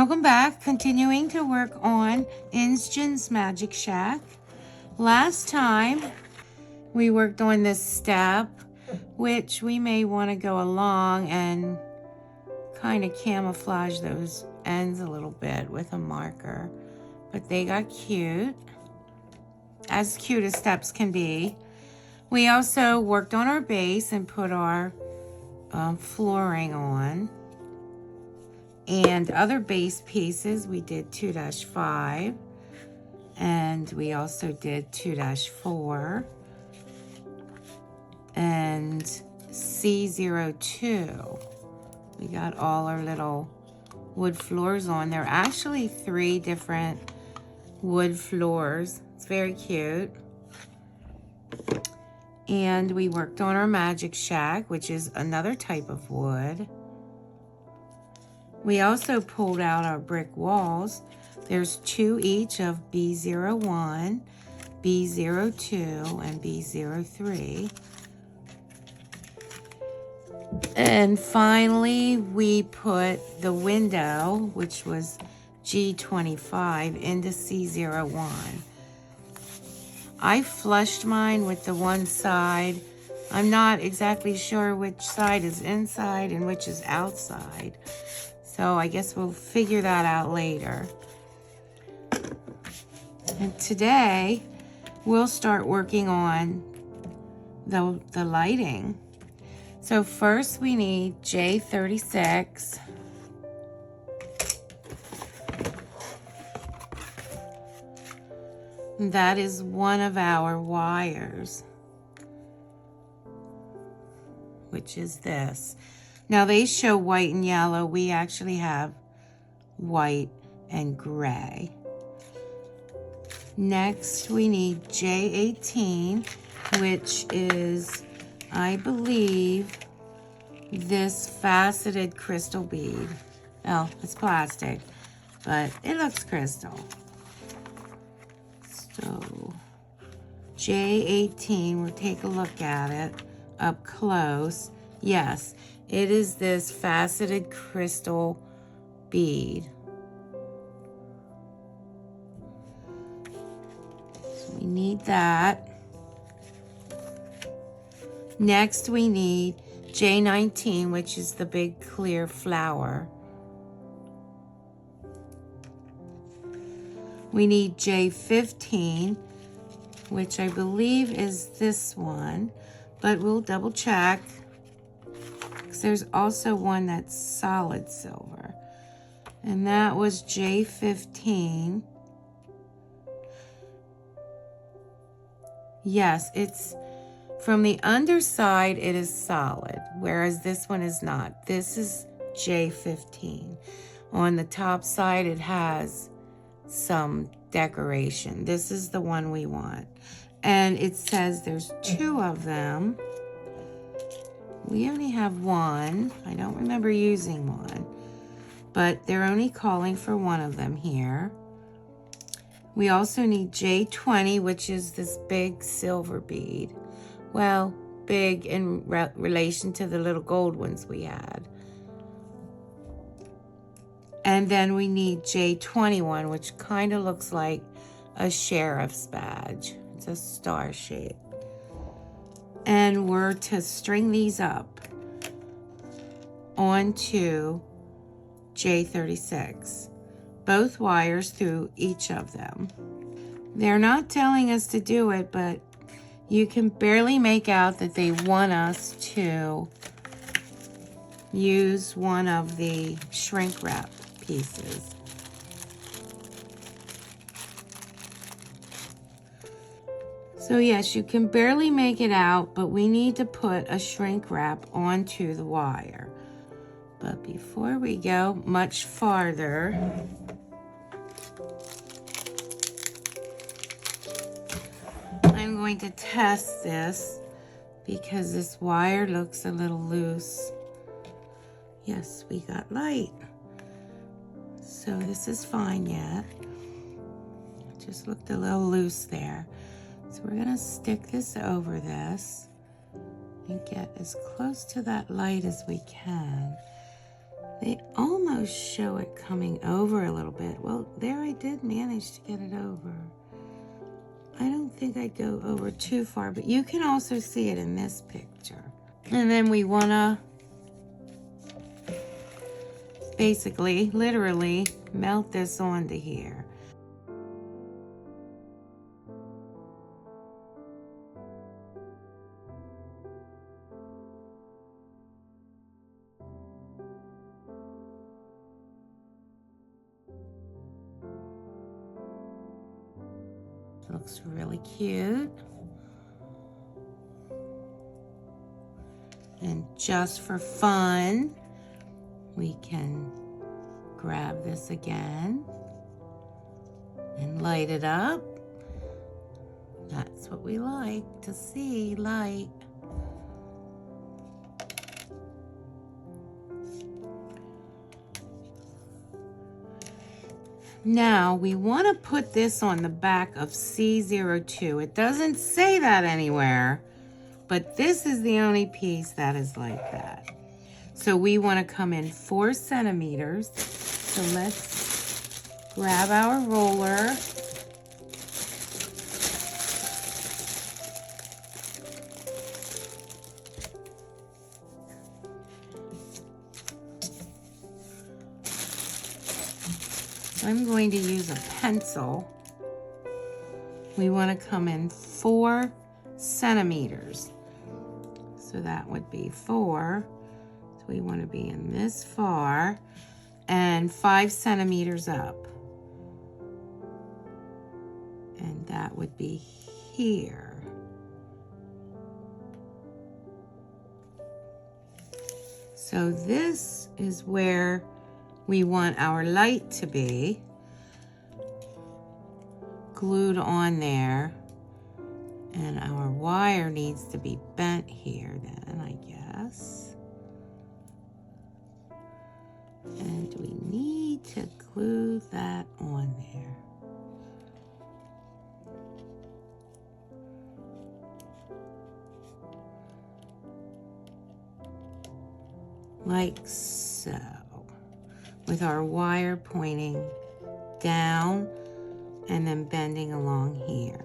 Welcome back. Continuing to work on INSGEN's Magic Shack. Last time we worked on this step, which we may want to go along and kind of camouflage those ends a little bit with a marker. But they got cute. As cute as steps can be. We also worked on our base and put our flooring on. And other base pieces, we did 2-5, and we also did 2-4, and C02. We got all our little wood floors on. There are actually 3 different wood floors. It's very cute. And we worked on our Magic Shack, which is another type of wood. We also pulled out our brick walls. There's 2 each of B01, B02, and B03. And finally, we put the window, which was G25, into C01. I flushed mine with the one side. I'm not exactly sure which side is inside and which is outside. So I guess we'll figure that out later. And today, we'll start working on the lighting. So first we need J36. That is one of our wires, which is this. Now they show white and yellow. We actually have white and gray. Next, we need J18, which is, I believe, this faceted crystal bead. Oh, it's plastic, but it looks crystal. So, J18, we'll take a look at it up close. Yes, it is this faceted crystal bead. So we need that. Next, we need J19, which is the big clear flower. We need J15, which I believe is this one, but we'll double check. There's also one that's solid silver, and that was J15. Yes, it's from the underside, it is solid, whereas this one is not. This is J15. On the top side, it has some decoration. This is the one we want, and it says there's 2 of them. We only have 1. I don't remember using one, but they're only calling for 1 of them here. We also need J20, which is this big silver bead. Well, big in relation to the little gold ones we had. And then we need J21, which kind of looks like a sheriff's badge. It's a star shape. And we're to string these up onto J36, both wires through each of them. They're not telling us to do it, but you can barely make out that they want us to use one of the shrink wrap pieces. So yes, you can barely make it out, but we need to put a shrink wrap onto the wire. But before we go much farther, I'm going to test this because this wire looks a little loose. Yes, we got light. So this is fine yet. It just looked a little loose there. So we're gonna stick this over this and get as close to that light as we can. They almost show it coming over a little bit. Well, there I did manage to get it over. I don't think I'd go over too far, but you can also see it in this picture. And then we want to basically, literally, melt this onto here. Looks really cute. And just for fun, we can grab this again and light it up. That's what we like to see, light. Now we want to put this on the back of C02. It doesn't say that anywhere, but this is the only piece that is like that. So we want to come in 4 centimeters. So let's grab our roller. I'm going to use a pencil. We want to come in 4 centimeters. So that would be 4. So we want to be in this far and 5 centimeters up. And that would be here. So this is where we want our light to be glued on there, and our wire needs to be bent here then, I guess. And we need to glue that on there. Like so, with our wire pointing down and then bending along here.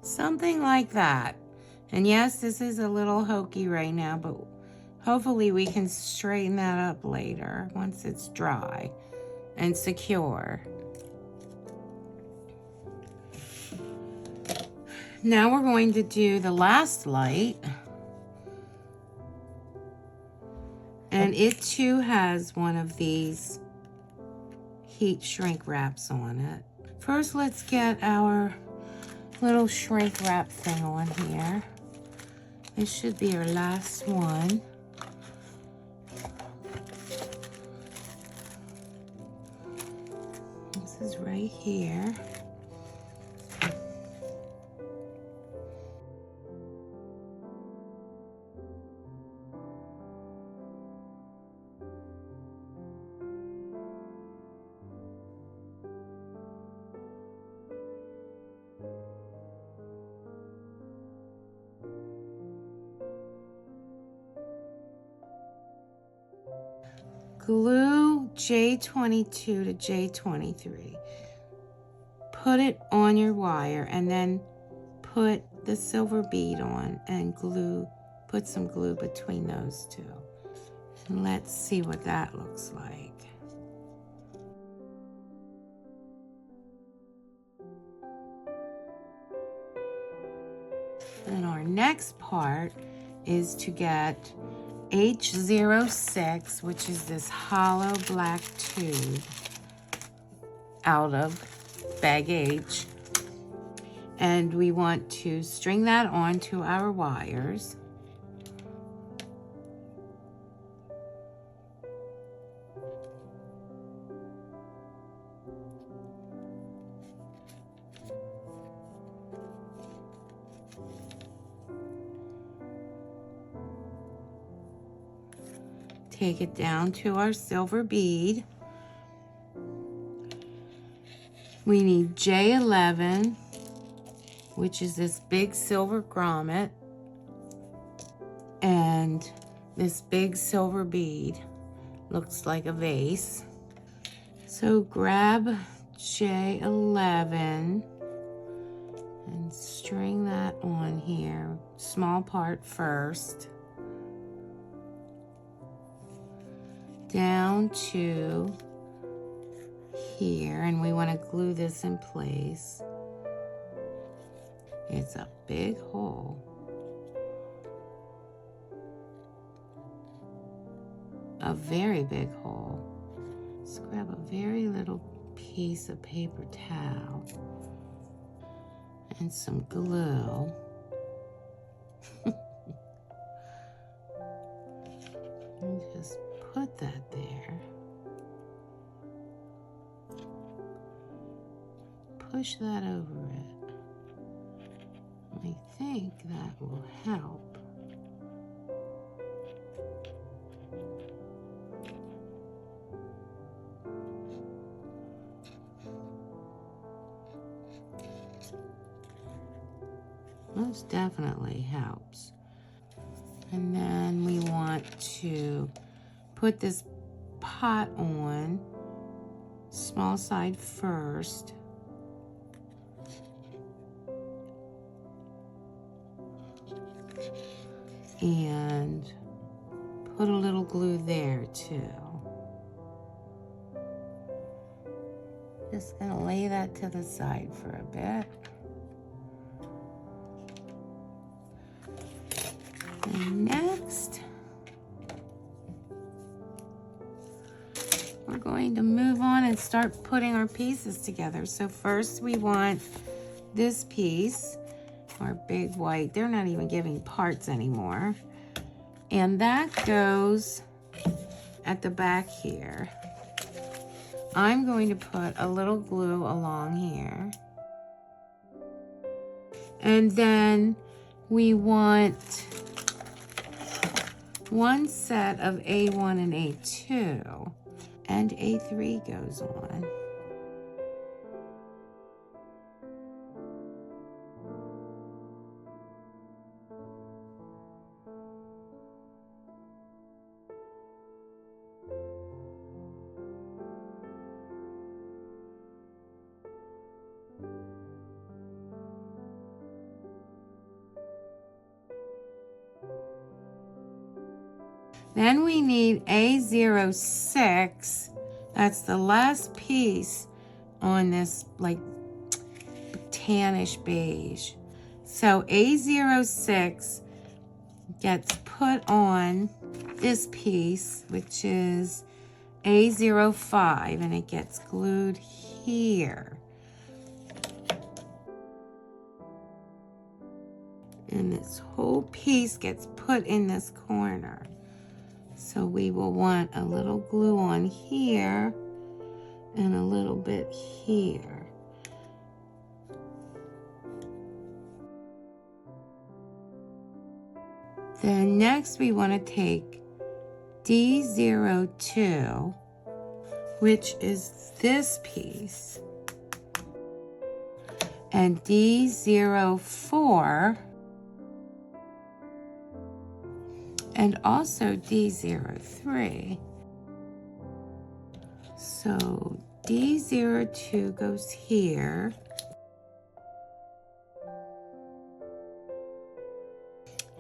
Something like that. And yes, this is a little hokey right now, but hopefully we can straighten that up later once it's dry and secure. Now we're going to do the last light. And it too has one of these heat shrink wraps on it. First, let's get our little shrink wrap thing on here. This should be our last one. This is right here. Glue J22 to J23. Put it on your wire and then put the silver bead on and glue, put some glue between those two. And let's see what that looks like. And our next part is to get H06, which is this hollow black tube, out of bag H. And we want to string that onto our wires. Take it down to our silver bead. We need J11, which is this big silver grommet, and this big silver bead. Looks like a vase. So grab J11 and string that on here. Small part first. Down to here, and we want to glue this in place. It's a big hole. A very big hole. Let's grab a very little piece of paper towel and some glue. And just put that there. Push that over it. I think that will help. Most definitely helps. And then we want to put this pot on, small side first. And put a little glue there too. Just gonna lay that to the side for a bit. And next, we're going to move on and start putting our pieces together. So first we want this piece, our big white. They're not even giving parts anymore. And that goes at the back here. I'm going to put a little glue along here. And then we want one set of A1 and A2, and A3 goes on. Then we need A06. That's the last piece on this like tannish beige. So A06 gets put on this piece, which is A05, and it gets glued here. And this whole piece gets put in this corner. So we will want a little glue on here and a little bit here. Then next we want to take D02, which is this piece, and D04, and also D03. So D02 goes here.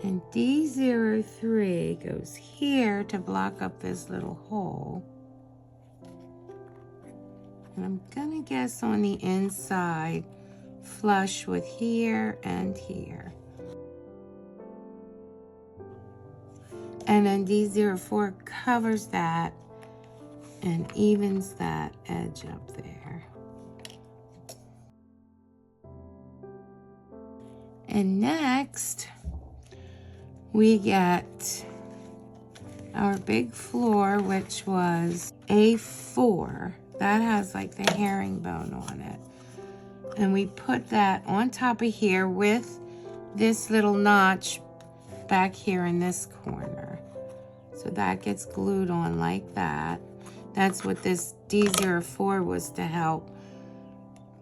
And D03 goes here to block up this little hole. And I'm gonna guess on the inside, flush with here and here. And then D04 covers that and evens that edge up there. And next, we get our big floor, which was A4. That has like the herringbone on it. And we put that on top of here with this little notch back here in this corner. So that gets glued on like that. That's what this D04 was to help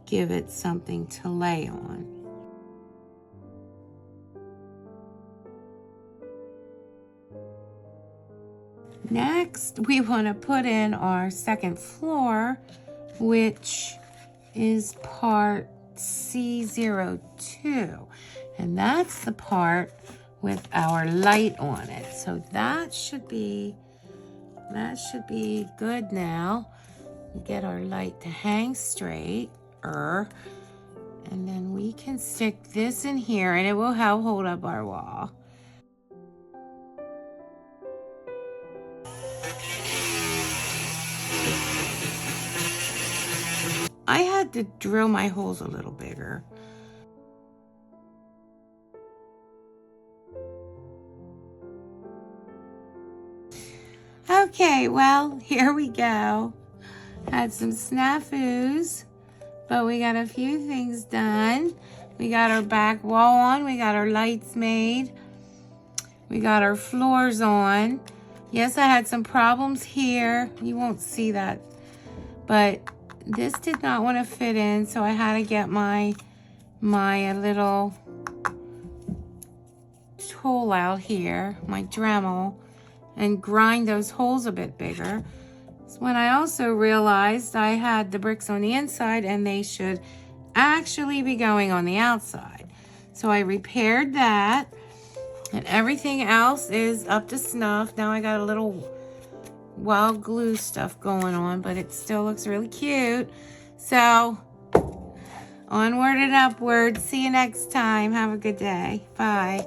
give it something to lay on. Next, we want to put in our second floor, which is part C02. And that's the part with our light on it. So that should be good now. We get our light to hang straight. And then we can stick this in here and it will help hold up our wall. I had to drill my holes a little bigger. Okay, well, here we go. Had some snafus, but we got a few things done. We got our back wall on, we got our lights made, we got our floors on. Yes, I had some problems here. You won't see that, but this did not want to fit in, so I had to get my little tool out here, my Dremel, and grind those holes a bit bigger. So when I also realized I had the bricks on the inside and they should actually be going on the outside. So I repaired that, and everything else is up to snuff. Now I got a little wild glue stuff going on, but it still looks really cute. So onward and upward. See you next time. Have a good day. Bye.